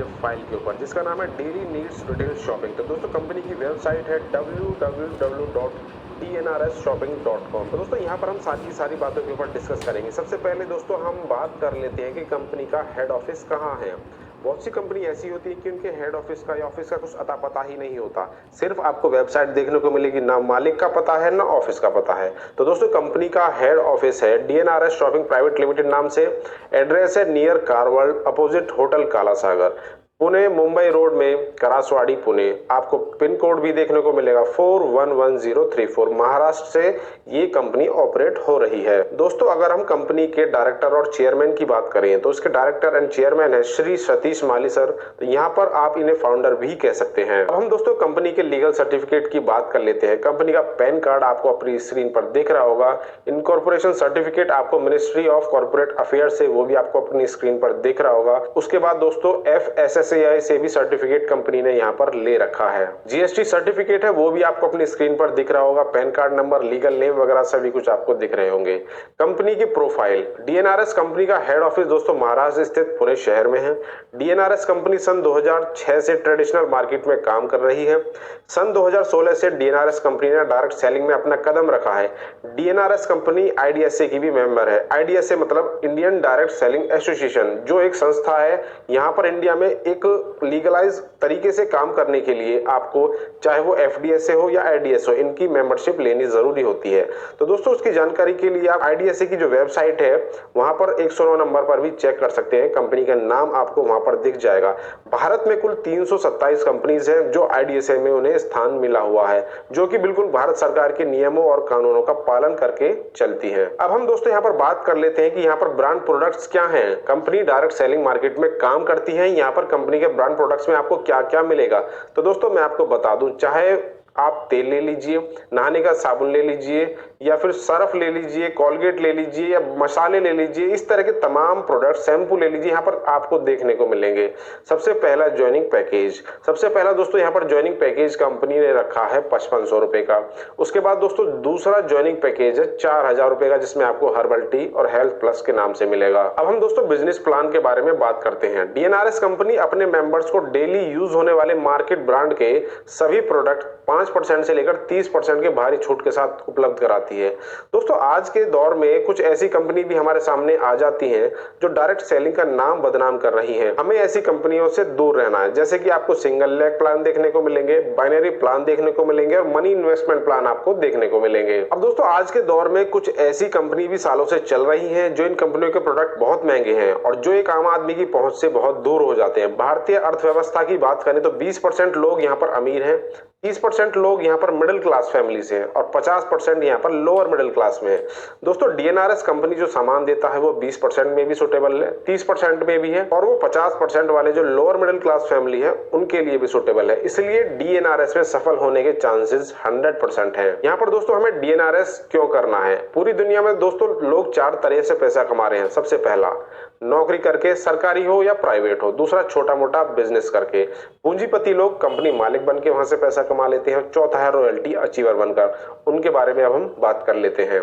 PDF file के ऊपर जिसका नाम है डेली नीड्स रिटेल शॉपिंग। तो दोस्तों कंपनी की वेबसाइट है www.dnrsshopping.com। तो दोस्तों यहाँ पर हम सारी की सारी बातों के ऊपर डिस्कस करेंगे। सबसे पहले दोस्तों हम बात कर लेते हैं कि कंपनी का हेड ऑफिस कहाँ है। बहुत सी कंपनी ऐसी होती है कि उनके हेड ऑफिस का या ऑफिस का कुछ अता पता ही नहीं होता। सिर्फ आपको वेबसाइट देखने को मिलेगी, ना मालिक का पता है ना ऑफिस का पता है। तो दोस्तों कंपनी का हेड ऑफिस है डीएनआरएस शॉपिंग प्राइवेट लिमिटेड नाम से। एड्रेस है near car world opposite hotel काला सागर, पुणे मुंबई रोड में, करासवाड़ी पुणे। आपको पिन कोड भी देखने को मिलेगा 411034। महाराष्ट्र से ये कंपनी ऑपरेट हो रही है। दोस्तों अगर हम कंपनी के डायरेक्टर और चेयरमैन की बात करें तो इसके डायरेक्टर एंड चेयरमैन है श्री सतीश माली सर। तो यहाँ पर आप इन्हें फाउंडर भी कह सकते हैं। अब हम दोस्तों कंपनी के लीगल सर्टिफिकेट की बात कर लेते हैं। कंपनी का पैन कार्ड आपको अपनी स्क्रीन पर दिख रहा होगा। इनकॉर्पोरेशन सर्टिफिकेट आपको मिनिस्ट्री ऑफ कॉर्पोरेट अफेयर्स से वो भी आपको अपनी स्क्रीन पर दिख रहा होगा। उसके बाद दोस्तों FSSAI से भी सर्टिफिकेट कंपनी ने यहाँ पर ले रखा है। GST सर्टिफिकेट है वो भी आपको अपनी स्क्रीन पर दिख रहा होगा। Pan card number, legal name वगैरह सभी कुछ आपको दिख रहे होंगे। कंपनी की प्रोफाइल, डीएनआरएस कंपनी का हेड ऑफिस दोस्तों महाराष्ट्र स्थित पुणे शहर में है। डीएनआरएस कंपनी सन 2006 से ट्रेडिशनल मार्केट में काम कर रही है। सन 2016 से डीएनआरएस कंपनी ने डायरेक्ट सेलिंग में अपना कदम रखा है। डीएनआरएस कंपनी IDSA की भी मेंबर है। IDSA मतलब इंडियन डायरेक्ट सेलिंग एसोसिएशन, जो एक संस्था है। यहाँ पर इंडिया में एक लीगलाइज तरीके से काम करने के लिए आपको चाहे वो FDSA हो या IDS हो, इनकी मेंबरशिप लेनी जरूरी होती है। तो दोस्तों उसकी जानकारी के लिए आप IDSA की जो वेबसाइट है वहां पर 109 नंबर पर भी चेक कर सकते हैं। कंपनी का नाम आपको वहां पर दिख जाएगा। भारत में कुल 327 कंपनीज हैं जो IDSA में उन्हें स्थान मिला हुआ है, जो कि बिल्कुल भारत सरकार के नियमों और कानूनों का पालन करके चलती है। अब हम दोस्तों यहाँ पर बात कर लेते हैं कि यहाँ पर ब्रांड प्रोडक्ट्स क्या हैं। कंपनी डायरेक्ट सेलिंग मार्केट में काम करती है। यहाँ पर कंपनी के ब्रांड प्रोडक्ट्स में आपको क्या क्या मिलेगा, तो दोस्तों मैं आपको बता दूं, चाहे आप तेल ले लीजिए, नहाने का साबुन ले लीजिए, या फिर सर्फ ले लीजिए, कोलगेट ले लीजिए, या मसाले ले लीजिए, इस तरह के तमाम प्रोडक्ट, शैम्पू ले लीजिए, यहाँ पर आपको देखने को मिलेंगे। सबसे पहला ज्वाइनिंग पैकेज, सबसे पहला दोस्तों यहाँ पर ज्वाइनिंग पैकेज कंपनी ने रखा है 5500 रुपए का। उसके बाद दोस्तों दूसरा ज्वाइनिंग पैकेज है 4000 रुपए का, जिसमें आपको हर्बल टी और हेल्थ प्लस के नाम से मिलेगा। अब हम दोस्तों बिजनेस प्लान के बारे में बात करते हैं। डीएनआरएस कंपनी अपने मेंबर्स को डेली यूज होने वाले मार्केट ब्रांड के सभी प्रोडक्ट 5% से लेकर 30% के भारी छूट के साथ उपलब्ध कराती है। दोस्तों आज के दौर में कुछ ऐसी कंपनी भी हमारे सामने आ जाती हैं जो डायरेक्ट सेलिंग का नाम बदनाम कर रही हैं। हमें ऐसी कंपनियों से दूर रहना है। जैसे कि आपको सिंगल लेग प्लान देखने को मिलेंगे, बाइनरी प्लान देखने को मिलेंगे और मनी इन्वेस्टमेंट प्लान आपको देखने को मिलेंगे। अब दोस्तों आज के दौर में कुछ ऐसी कंपनी भी सालों से चल रही हैं जो इन कंपनियों के प्रोडक्ट बहुत महंगे हैं और जो एक आम आदमी की पहुंच से बहुत दूर हो जाते हैं। भारतीय अर्थव्यवस्था की बात करें तो 20% लोग यहाँ पर अमीर हैं, 30% लोग यहाँ पर मिडिल क्लास फैमिली से हैं और 50% यहाँ पर लोअर मिडिल क्लास में है। दोस्तों डीएनआरएस कंपनी जो सामान देता है वो 20% में भी सुटेबल है, 30% में भी है, और वो 50% वाले जो लोअर मिडिल क्लास फैमिली है उनके लिए भी सुटेबल है। इसलिए डीएनआरएस में सफल होने के चांसेस 100% है। यहाँ पर दोस्तों हमें डीएनआरएस क्यों करना है? पूरी दुनिया में दोस्तों लोग 4 तरह से पैसा कमा रहे हैं। सबसे पहला नौकरी करके, सरकारी हो या प्राइवेट हो। दूसरा छोटा मोटा बिजनेस करके। पूंजीपति लोग कंपनी मालिक बन के वहां से पैसा कमा लेते हैं। चौथा है रॉयल्टी अचीवर बनकर। उनके बारे में अब हम बात कर लेते हैं।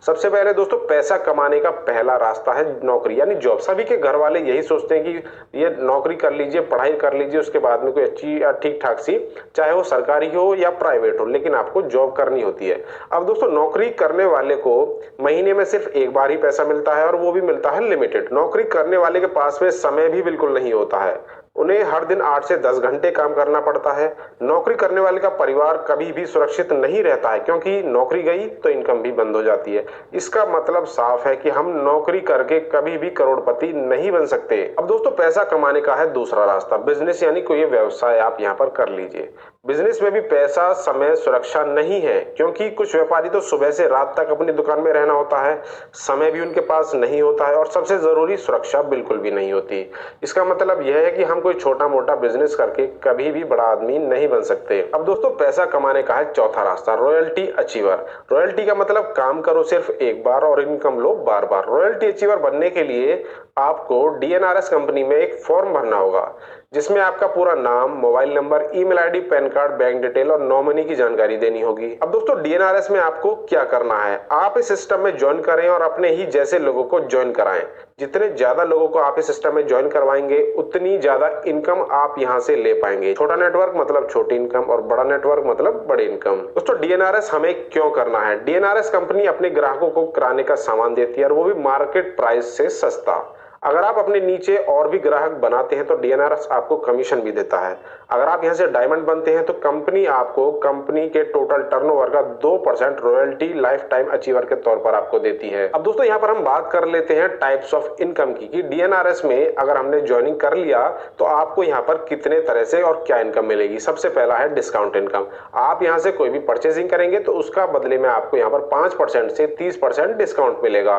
सबसे पहले दोस्तों पैसा कमाने का पहला रास्ता है नौकरी यानी जॉब। सभी के घर वाले यही सोचते हैं कि ये नौकरी कर लीजिए, पढ़ाई कर लीजिए, उसके बाद में कोई अच्छी या ठीक ठाक सी, चाहे वो सरकारी हो या प्राइवेट हो, लेकिन आपको जॉब करनी होती है। अब दोस्तों नौकरी करने वाले को महीने में सिर्फ एक बार ही पैसा मिलता है और वो भी मिलता है लिमिटेड। नौकरी करने वाले के पास में समय भी बिल्कुल नहीं होता है। उन्हें हर दिन 8 से 10 घंटे काम करना पड़ता है। नौकरी करने वाले का परिवार कभी भी सुरक्षित नहीं रहता है, क्योंकि नौकरी गई तो इनकम भी बंद हो जाती है। इसका मतलब साफ है कि हम नौकरी करके कभी भी करोड़पति नहीं बन सकते। अब दोस्तों पैसा कमाने का है दूसरा रास्ता, बिजनेस यानी कोई व्यवसाय आप यहाँ पर कर लीजिए। बिजनेस में भी पैसा, समय, सुरक्षा नहीं है, क्योंकि कुछ व्यापारी तो सुबह से रात तक अपनी दुकान में रहना होता है, समय भी उनके पास नहीं होता है और सबसे जरूरी सुरक्षा बिल्कुल भी नहीं होती। इसका मतलब यह है कि हम कोई छोटा मोटा बिजनेस करके कभी भी बड़ा आदमी नहीं बन सकते। अब दोस्तों पैसा कमाने का है चौथा रास्ता, रॉयल्टी अचीवर। रॉयल्टी का मतलब काम करो सिर्फ एक बार और इनकम लो बार बार। रॉयल्टी अचीवर बनने के लिए आपको डीएनआरएस कंपनी में एक फॉर्म भरना होगा, जिसमें आपका पूरा नाम, mobile number, email ID, pan card, bank detail और नॉमिनी की जानकारी देनी होगी। अब दोस्तों डीएनआरएस में आपको क्या करना है, आप इस सिस्टम में ज्वाइन करें और अपने ही जैसे लोगों को ज्वाइन कराएं। जितने ज्यादा लोगों को आप इस सिस्टम में ज्वाइन करवाएंगे उतनी ज्यादा इनकम आप यहां से ले पाएंगे। छोटा नेटवर्क मतलब छोटी इनकम और बड़ा नेटवर्क मतलब बड़ी इनकम। दोस्तों डीएनआरएस हमें क्यों करना है? डीएनआरएस कंपनी अपने ग्राहकों को किराने का सामान देती है और वो भी मार्केट प्राइस से सस्ता। अगर आप अपने नीचे और भी ग्राहक बनाते हैं तो डीएनआरएस आपको कमीशन भी देता है। अगर आप यहां से डायमंड बनते हैं तो कंपनी आपको कंपनी के टोटल टर्नओवर का 2% रॉयल्टी लाइफ टाइम अचीवर के तौर पर आपको देती है। अब दोस्तों यहां पर हम बात कर लेते हैं टाइप्स ऑफ इनकम की, कि डीएनआरएस में अगर हमने ज्वाइनिंग कर लिया तो आपको यहां पर कितने तरह से और क्या इनकम मिलेगी। सबसे पहला है डिस्काउंट इनकम। आप यहां से कोई भी परचेजिंग करेंगे तो उसका बदले में आपको यहां पर 5% से 30% डिस्काउंट मिलेगा।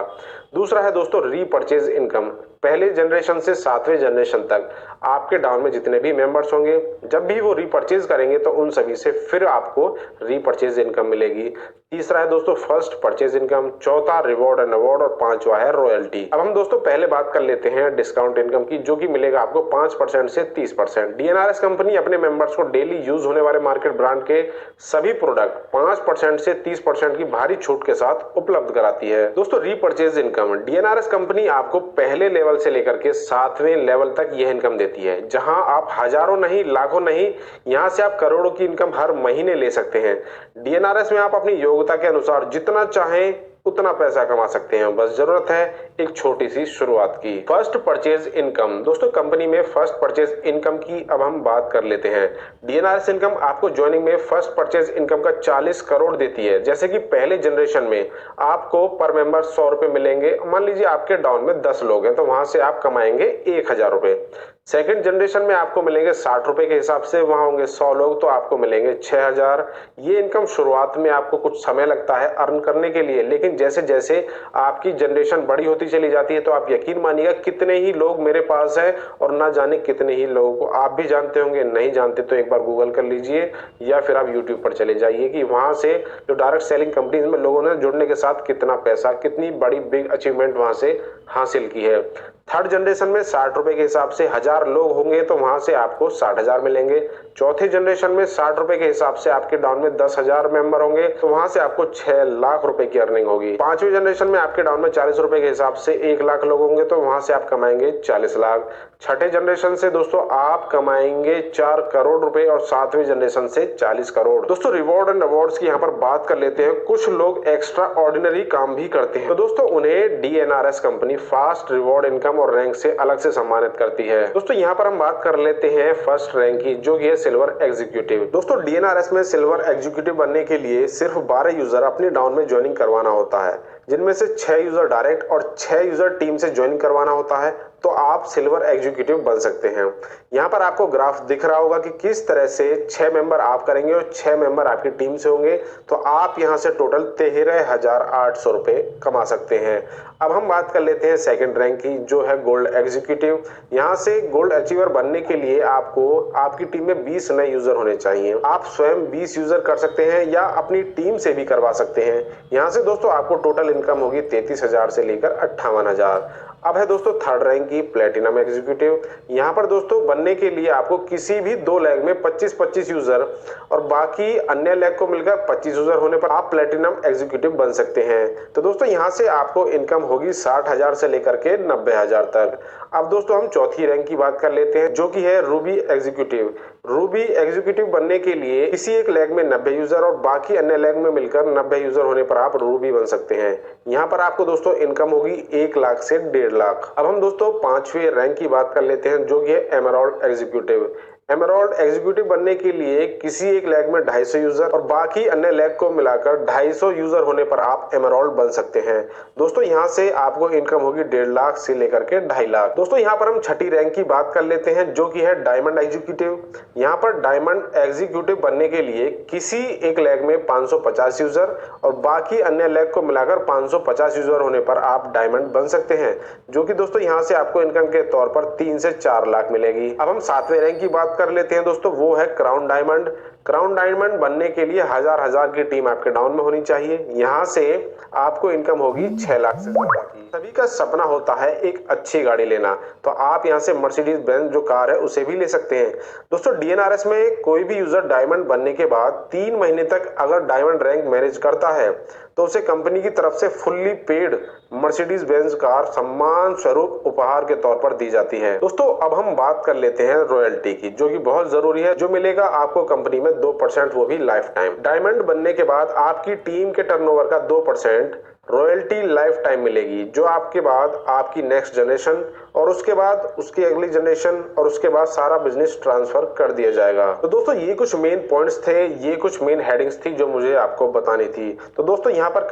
दूसरा है दोस्तों रीपरचेज इनकम। पहले जनरेशन से 7वें जनरेशन तक आपके डाउन में जितने भी मेंबर्स होंगे, जब भी वो रीपरचेज करेंगे तो उन सभी से फिर आपको रीपरचेज इनकम मिलेगी। तीसरा है दोस्तों फर्स्ट परचेज इनकम। चौथा रिवॉर्ड एंड अवार्ड और पांचवा है रॉयल्टी। अब हम दोस्तों पहले बात कर लेते हैं डिस्काउंट इनकम की, जो कि मिलेगा आपको 5% से 30%। डीएनआरएस कंपनी अपने मेंबर्स को डेली यूज होने वाले मार्केट ब्रांड के सभी प्रोडक्ट 5% से 30% की भारी छूट के साथ उपलब्ध कराती है। दोस्तों रीपरचेज इनकम, डीएनआरएस कंपनी आपको पहले लेवल से लेकर के 7वें लेवल तक यह इनकम देती है, जहां आप हजारों नहीं, लाखों नहीं, यहां से आप करोड़ों की इनकम हर महीने ले सकते हैं। डीएनआरएस में आप अपनी योग्यता के अनुसार जितना चाहें उतना पैसा कमा सकते हैं, बस जरूरत है एक छोटी सी शुरुआत की। First purchase income. दोस्तों कंपनी में फर्स्ट परचेज इनकम की अब हम बात कर लेते हैं। डीएनआरएस इनकम आपको ज्वाइनिंग में फर्स्ट परचेज इनकम का 40 करोड़ देती है। जैसे कि पहले जनरेशन में आपको पर मेंबर 100 रुपए मिलेंगे। मान लीजिए आपके डाउन में 10 लोग हैं तो वहां से आप कमाएंगे 1000 रुपए। सेकंड जनरेशन में आपको मिलेंगे 60 रुपए के हिसाब से, वहां होंगे 100 लोग तो आपको मिलेंगे 6000। ये इनकम शुरुआत में आपको कुछ समय लगता है अर्न करने के लिए, लेकिन जैसे जैसे आपकी जनरेशन बड़ी होती चली जाती है तो आप यकीन मानिएगा कितने ही लोग मेरे पास है और ना जाने कितने ही लोगों को आप भी जानते होंगे। नहीं जानते तो एक बार गूगल कर लीजिए या फिर आप यूट्यूब पर चले जाइए कि वहां से जो डायरेक्ट सेलिंग कंपनीज में लोगों ने जुड़ने के साथ कितना पैसा, कितनी बड़ी बिग अचीवमेंट वहां से हासिल की है। थर्ड जनरेशन में 60 रुपए के हिसाब से 1000 लोग होंगे तो वहां से आपको 60,000 मिलेंगे। चौथे जनरेशन में 60 रुपए के हिसाब से आपके डाउन में 10,000 मेंबर होंगे तो वहां से आपको 6 लाख रुपए की अर्निंग होगी। पांचवी जनरेशन में आपके डाउन में 40 रुपए के हिसाब से 1 लाख लोग होंगे तो वहां से आप कमाएंगे 40 लाख। छठे जनरेशन से दोस्तों आप कमाएंगे 4 करोड़ रुपए और 7वीं जनरेशन से 40 करोड़। दोस्तों रिवॉर्ड एंड अवार्ड्स की यहाँ पर बात कर लेते हैं। कुछ लोग एक्स्ट्रा ऑर्डिनरी काम भी करते हैं तो दोस्तों उन्हें डीएनआरएस कंपनी फास्ट रिवॉर्ड इनकम और रैंक से अलग से सम्मानित करती है। दोस्तों यहाँ पर हम बात कर लेते हैं फर्स्ट रैंक की, जो कि है सिल्वर एग्जीक्यूटिव। दोस्तों डीएनआरएस में सिल्वर एग्जीक्यूटिव बनने के लिए सिर्फ 12 यूजर अपनी डाउन में ज्वाइनिंग करवाना होता है, जिनमें से 6 यूजर डायरेक्ट और 6 यूजर टीम से ज्वाइन करवाना होता है तो आप सिल्वर एग्जीक्यूटिव बन सकते हैं। यहाँ पर आपको ग्राफ दिख रहा होगा कि किस तरह से 6 मेंबर आप करेंगे और 6 मेंबर आपकी टीम से होंगे तो आप यहाँ से टोटल 13,800 रुपए कमा सकते हैं। अब हम बात कर लेते हैं सेकंड रैंक की, जो है गोल्ड एग्जीक्यूटिव। यहाँ से गोल्ड अचीवर बनने के लिए आपको आपकी टीम में 20 नए यूजर होने चाहिए। आप स्वयं 20 यूजर कर सकते हैं या अपनी टीम से भी करवा सकते हैं। यहाँ से दोस्तों आपको टोटल इनकम होगी 33,000 से लेकर 58,000। अब है दोस्तों थर्ड रैंक की प्लेटिनम एग्जीक्यूटिव। यहाँ पर दोस्तों बनने के लिए आपको किसी भी 2 लेग में 25-25 यूजर और बाकी अन्य लेग को मिलकर 25 यूजर होने पर आप प्लेटिनम एग्जीक्यूटिव बन सकते हैं। तो दोस्तों यहाँ से आपको इनकम होगी 60,000 से लेकर के 90,000 तक। अब दोस्तों हम चौथी रैंक की बात कर लेते हैं, जो कि है रूबी एग्जीक्यूटिव। रूबी एग्जीक्यूटिव बनने के लिए किसी एक लेग में 90 यूजर और बाकी अन्य लेग में मिलकर 90 यूजर होने पर आप रूबी बन सकते हैं। यहाँ पर आपको दोस्तों इनकम होगी 1 लाख से 1.5 लाख। अब हम दोस्तों 5वें रैंक की बात कर लेते हैं, जो कि है एमराल्ड एग्जीक्यूटिव। एमराल्ड एग्जीक्यूटिव बनने के लिए किसी एक लेग में 250 यूजर और बाकी अन्य लेग को मिलाकर 250 यूजर होने पर आप एमराल्ड बन सकते हैं। दोस्तों यहाँ से आपको इनकम होगी 1.5 लाख से लेकर के 2.5 लाख। दोस्तों यहाँ पर हम छठी रैंक की बात कर लेते हैं, जो कि है डायमंड एग्जीक्यूटिव। यहाँ पर डायमंड एग्जीक्यूटिव बनने के लिए किसी एक लेग में 550 यूजर और बाकी अन्य लेग को मिलाकर 550 यूजर होने पर आप डायमंड बन सकते हैं, जो कि दोस्तों यहाँ से आपको इनकम के तौर पर 3 से 4 लाख मिलेगी। अब हम 7वें रैंक की बात कर लेते हैं दोस्तों, वो है क्राउन डायमंड। क्राउन डायमंड बनने के लिए हजार की टीम आपके डाउन में होनी चाहिए। यहाँ से आपको इनकम होगी 6 लाख से ज्यादा की। सभी का सपना होता है एक अच्छी गाड़ी लेना, तो आप यहाँ से मर्सिडीज बेंज जो कार है उसे भी ले सकते हैं। दोस्तों डीएनआरएस में कोई भी यूजर डायमंड बनने के बाद 3 महीने तक अगर डायमंड रैंक मैनेज करता है तो उसे कंपनी की तरफ से fully paid Mercedes Benz car सम्मान स्वरूप उपहार के तौर पर दी जाती है। दोस्तों अब हम बात कर लेते हैं रॉयल्टी की, जो कि बहुत जरूरी है, जो मिलेगा आपको कंपनी में 2%, वो भी लाइफ टाइम। डायमंड बनने के बाद आपकी टीम के टर्नओवर का 2% रॉयल्टी लाइफ टाइम मिलेगी, जो आपके बाद आपकी नेक्स्ट जनरेशन और उसके बाद उसकी अगली जनरेशन और उसके बाद सारा बिजनेस ट्रांसफर कर दिया जाएगा। तो दोस्तों ये कुछ मेन पॉइंट्स थे, ये कुछ मेन हेडिंग्स थी जो मुझे आपको बतानी थी। तो दोस्तों यहाँ पर